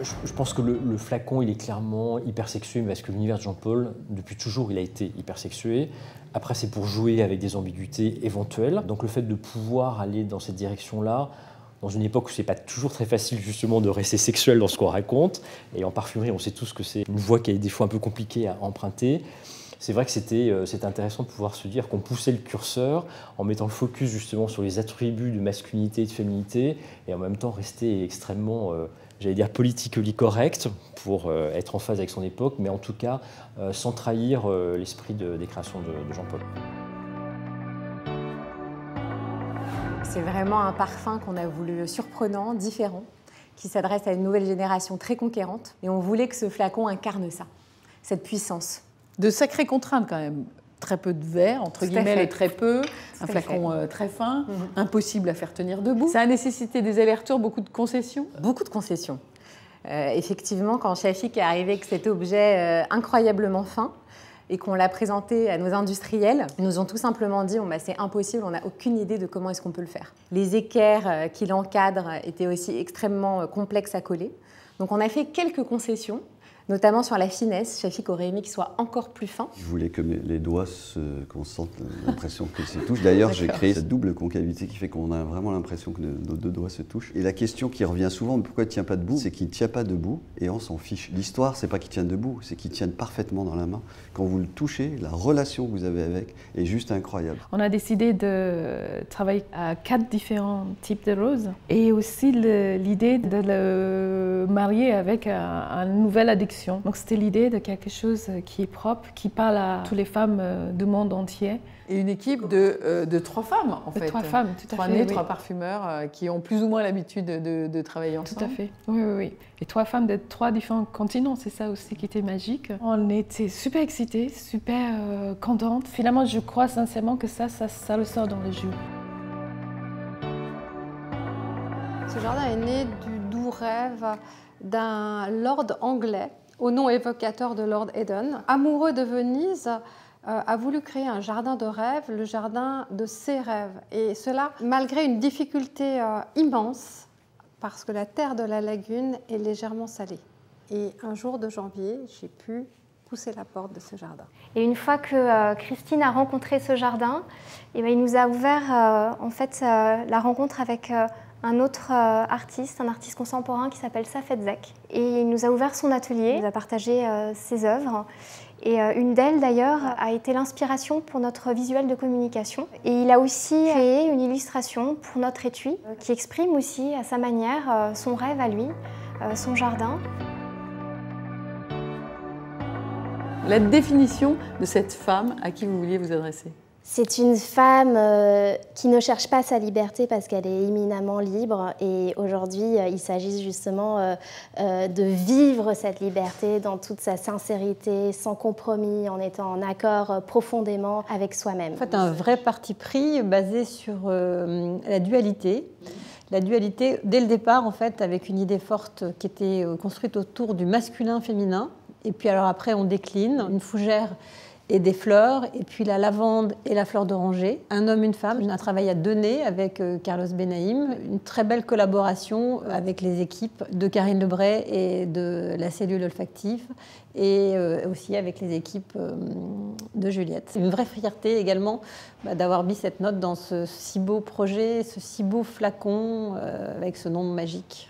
Je pense que le flacon, il est clairement hypersexué, parce que l'univers de Jean-Paul, depuis toujours, il a été hypersexué. Après, c'est pour jouer avec des ambiguïtés éventuelles. Donc le fait de pouvoir aller dans cette direction-là, dans une époque où c'est pas toujours très facile justement de rester sexuel dans ce qu'on raconte, et en parfumerie, on sait tous que c'est une voie qui est des fois un peu compliquée à emprunter. C'est vrai que c'était intéressant de pouvoir se dire qu'on poussait le curseur en mettant le focus justement sur les attributs de masculinité et de féminité, et en même temps rester extrêmement, j'allais dire, politically correct pour être en phase avec son époque, mais en tout cas sans trahir l'esprit des créations de Jean-Paul. C'est vraiment un parfum qu'on a voulu surprenant, différent, qui s'adresse à une nouvelle génération très conquérante. Et on voulait que ce flacon incarne ça, cette puissance. De sacrées contraintes quand même. Très peu de verre, entre guillemets, et très peu. Un flacon très fin, impossible à faire tenir debout. Ça a nécessité des allers-retours, beaucoup de concessions. Beaucoup de concessions. Effectivement, quand Shafik est arrivé avec cet objet incroyablement fin et qu'on l'a présenté à nos industriels, ils nous ont tout simplement dit c'est impossible, on n'a aucune idée de comment est-ce qu'on peut le faire. Les équerres qui l'encadrent étaient aussi extrêmement complexes à coller. Donc on a fait quelques concessions, notamment sur la finesse. Shafik aurait aimé qu'il soit encore plus fin. Je voulais que les doigts qu'on sente l'impression que se touchent. D'ailleurs, j'ai créé cette double concavité qui fait qu'on a vraiment l'impression que nos deux doigts se touchent. Et la question qui revient souvent, pourquoi il ne tient pas debout, c'est qu'il ne tient pas debout et on s'en fiche. L'histoire, c'est pas qu'il tienne debout, c'est qu'il tienne parfaitement dans la main. Quand vous le touchez, la relation que vous avez avec est juste incroyable. On a décidé de travailler à 4 différents types de roses et aussi l'idée de le marier avec une nouvelle addiction. Donc c'était l'idée de quelque chose qui est propre, qui parle à toutes les femmes du monde entier. Et une équipe de 3 femmes, en fait. 3 femmes, tout à fait. 3 nez, 3 parfumeurs qui ont plus ou moins l'habitude de travailler ensemble. Tout à fait, oui. Et 3 femmes de 3 différents continents, c'est ça aussi qui était magique. On était super excités, super contentes. Finalement, je crois sincèrement que ça ressort dans le jus. Ce jardin est né du doux rêve d'un lord anglais au nom évocateur de Lord Eden. Amoureux de Venise, a voulu créer un jardin de rêve, le jardin de ses rêves. Et cela, malgré une difficulté immense, parce que la terre de la lagune est légèrement salée. Et un jour de janvier, j'ai pu pousser la porte de ce jardin. Et une fois que Christine a rencontré ce jardin, il nous a ouvert la rencontre avec un autre artiste, un artiste contemporain qui s'appelle Safed Zek. Et il nous a ouvert son atelier, il nous a partagé ses œuvres. Et une d'elles, d'ailleurs, a été l'inspiration pour notre visuel de communication. Et il a aussi créé une illustration pour notre étui qui exprime aussi à sa manière son rêve à lui, son jardin. La définition de cette femme à qui vous vouliez vous adresser? C'est une femme qui ne cherche pas sa liberté parce qu'elle est éminemment libre. Et aujourd'hui, il s'agit justement de vivre cette liberté dans toute sa sincérité, sans compromis, en étant en accord profondément avec soi-même. En fait, un vrai parti pris basé sur la dualité. La dualité, dès le départ, en fait, avec une idée forte qui était construite autour du masculin-féminin. Et puis alors après, on décline une fougère et des fleurs, et puis la lavande et la fleur d'oranger. Un homme, une femme, un travail à 2 nez avec Carlos Benaïm, une très belle collaboration avec les équipes de Karine Lebray et de la cellule olfactive, et aussi avec les équipes de Juliette. C'est une vraie fierté également d'avoir mis cette note dans ce si beau projet, ce si beau flacon avec ce nom magique.